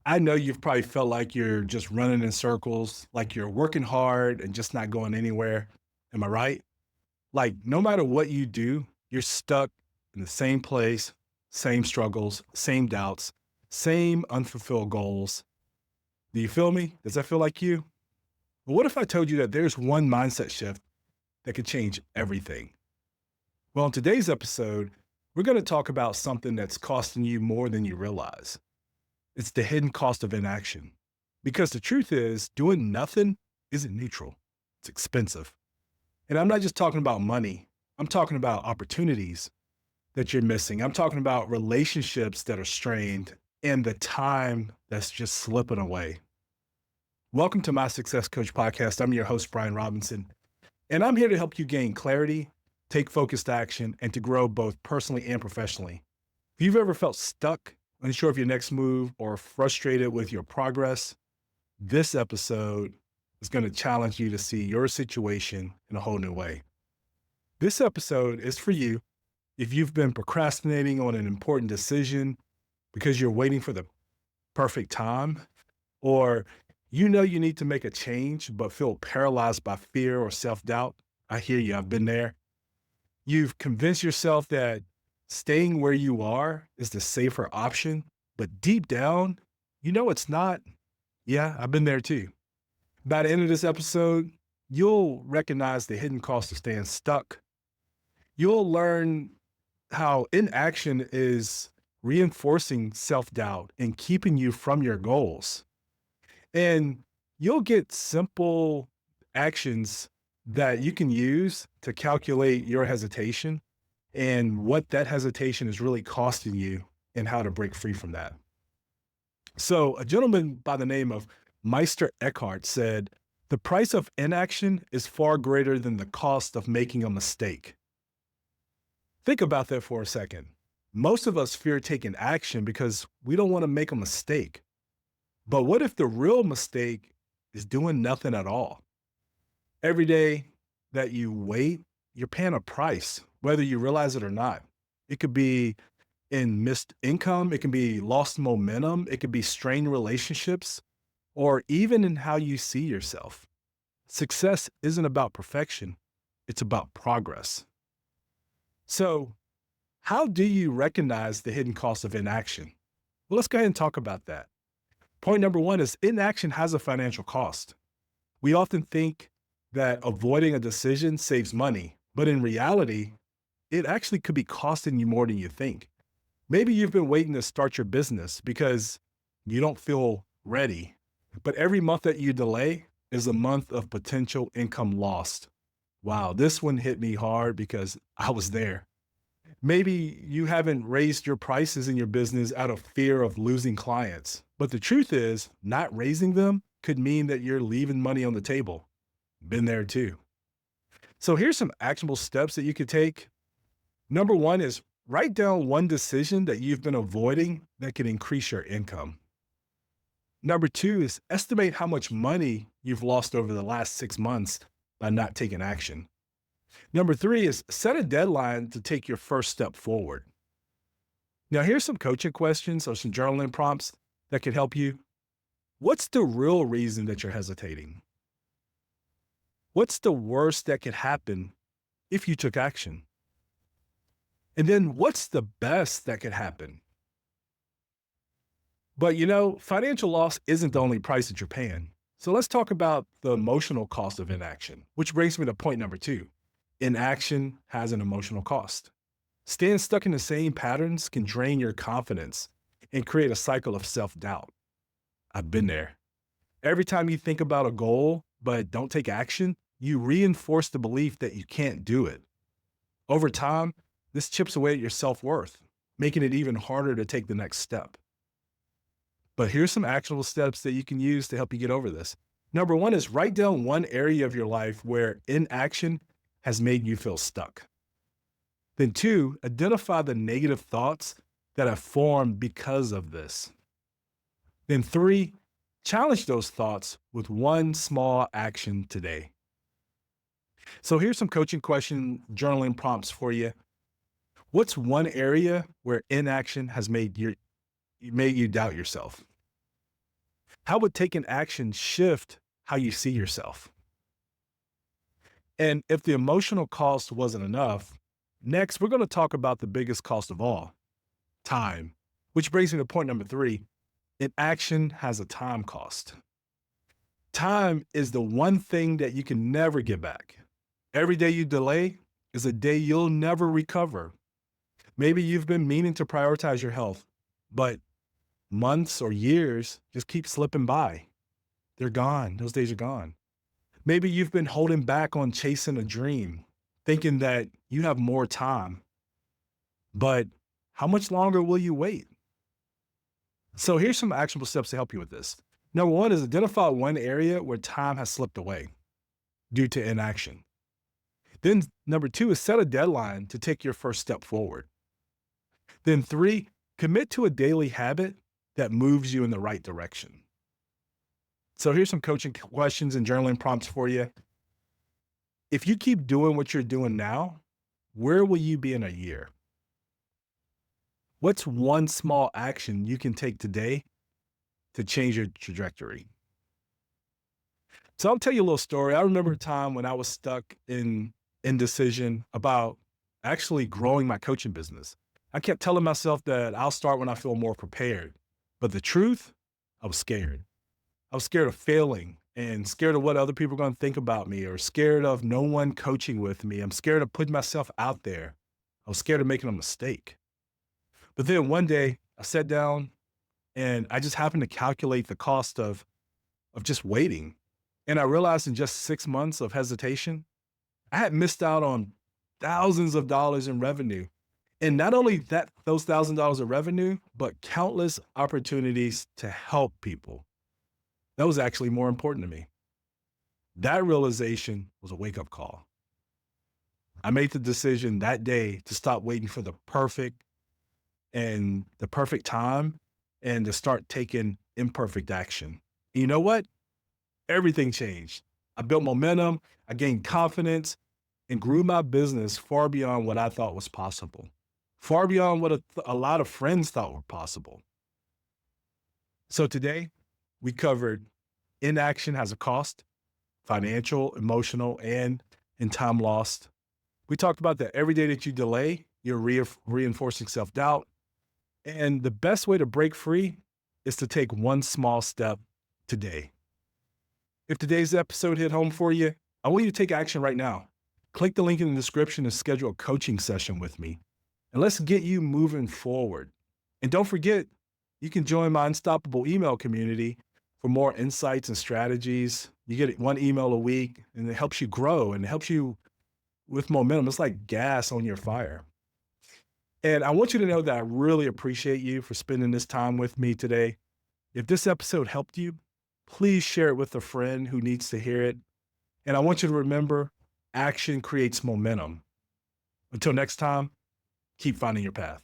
I know you've probably felt like you're just running in circles, like you're working hard and just not going anywhere. Am I right? Like, no matter what you do, you're stuck in the same place, same struggles, same doubts, same unfulfilled goals. Do you feel me? Does that feel like you? But what if I told you that there's one mindset shift that could change everything? Well, in today's episode, we're going to talk about something that's costing you more than you realize. It's the hidden cost of inaction. Because the truth is, doing nothing isn't neutral, it's expensive. And I'm not just talking about money, I'm talking about opportunities that you're missing. I'm talking about relationships that are strained and the time that's just slipping away. Welcome to my Success Coach podcast. I'm your host, Brian Robinson, and I'm here to help you gain clarity, take focused action, and to grow both personally and professionally. If you've ever felt stuck, unsure of your next move, or frustrated with your progress, this episode is going to challenge you to see your situation in a whole new way. This episode is for you if you've been procrastinating on an important decision because you're waiting for the perfect time, or you know you need to make a change but feel paralyzed by fear or self-doubt. I hear you. I've been there. You've convinced yourself that staying where you are is the safer option, but deep down, you know it's not. Yeah, I've been there too. By the end of this episode, you'll recognize the hidden cost of staying stuck. You'll learn how inaction is reinforcing self-doubt and keeping you from your goals. And you'll get simple actions that you can use to calculate your hesitation and what that hesitation is really costing you and how to break free from that. So, a gentleman by the name of Meister Eckhart said, "The price of inaction is far greater than the cost of making a mistake." Think about that for a second. Most of us fear taking action because we don't want to make a mistake. But what if the real mistake is doing nothing at all? Every day that you wait, you're paying a price, whether you realize it or not. It could be in missed income, it can be lost momentum, it could be strained relationships, or even in how you see yourself. Success isn't about perfection, it's about progress. So, how do you recognize the hidden cost of inaction? Well, let's go ahead and talk about that. Point number one is inaction has a financial cost. We often think that avoiding a decision saves money, but in reality, it actually could be costing you more than you think. Maybe you've been waiting to start your business because you don't feel ready, but every month that you delay is a month of potential income lost. Wow, this one hit me hard because I was there. Maybe you haven't raised your prices in your business out of fear of losing clients. But the truth is, not raising them could mean that you're leaving money on the table. Been there too. So here's some actionable steps that you could take. Number one is write down one decision that you've been avoiding that can increase your income. Number two is estimate how much money you've lost over the last 6 months by not taking action. Number three is set a deadline to take your first step forward. Now, here's some coaching questions or some journaling prompts that could help you. What's the real reason that you're hesitating? What's the worst that could happen if you took action? And then what's the best that could happen? But financial loss isn't the only price that you're paying. So let's talk about the emotional cost of inaction, which brings me to point number two. Inaction has an emotional cost. Staying stuck in the same patterns can drain your confidence and create a cycle of self-doubt. I've been there. Every time you think about a goal but don't take action, you reinforce the belief that you can't do it. Over time, this chips away at your self-worth, making it even harder to take the next step. But here's some actionable steps that you can use to help you get over this. Number one is write down one area of your life where inaction has made you feel stuck. Then two, identify the negative thoughts that have formed because of this. Then three, challenge those thoughts with one small action today. So here's some coaching question journaling prompts for you. What's one area where inaction has made you doubt yourself? How would taking action shift how you see yourself? And if the emotional cost wasn't enough, next we're going to talk about the biggest cost of all, time, which brings me to point number three. Inaction has a time cost. Time is the one thing that you can never get back. Every day you delay is a day you'll never recover. Maybe you've been meaning to prioritize your health, but months or years just keep slipping by. They're gone. Those days are gone. Maybe you've been holding back on chasing a dream, thinking that you have more time, but how much longer will you wait? So here's some actionable steps to help you with this. Number one is identify one area where time has slipped away due to inaction. Then number two is set a deadline to take your first step forward. Then three, commit to a daily habit that moves you in the right direction. So here's some coaching questions and journaling prompts for you. If you keep doing what you're doing now, where will you be in a year? What's one small action you can take today to change your trajectory? So I'll tell you a little story. I remember a time when I was stuck in indecision about actually growing my coaching business. I kept telling myself that I'll start when I feel more prepared. But the truth, I was scared. I was scared of failing and scared of what other people are going to think about me, or scared of no one coaching with me. I'm scared of putting myself out there. I was scared of making a mistake. But then one day I sat down and I just happened to calculate the cost of just waiting. And I realized in just 6 months of hesitation, I had missed out on thousands of dollars in revenue. And not only that, those $1,000 of revenue, but countless opportunities to help people. That was actually more important to me. That realization was a wake up call. I made the decision that day to stop waiting for the perfect time and to start taking imperfect action. And you know what? Everything changed. I built momentum, I gained confidence, and grew my business far beyond what I thought was possible, far beyond what a lot of friends thought were possible. So today, we covered inaction has a cost, financial, emotional, and in time lost. We talked about that every day that you delay, you're reinforcing self doubt. And the best way to break free is to take one small step today. If today's episode hit home for you, I want you to take action right now. Click the link in the description and schedule a coaching session with me. And let's get you moving forward. And don't forget, you can join my Unstoppable email community for more insights and strategies. You get one email a week, and it helps you grow and it helps you with momentum. It's like gas on your fire. And I want you to know that I really appreciate you for spending this time with me today. If this episode helped you, please share it with a friend who needs to hear it. And I want you to remember, action creates momentum. Until next time, keep finding your path.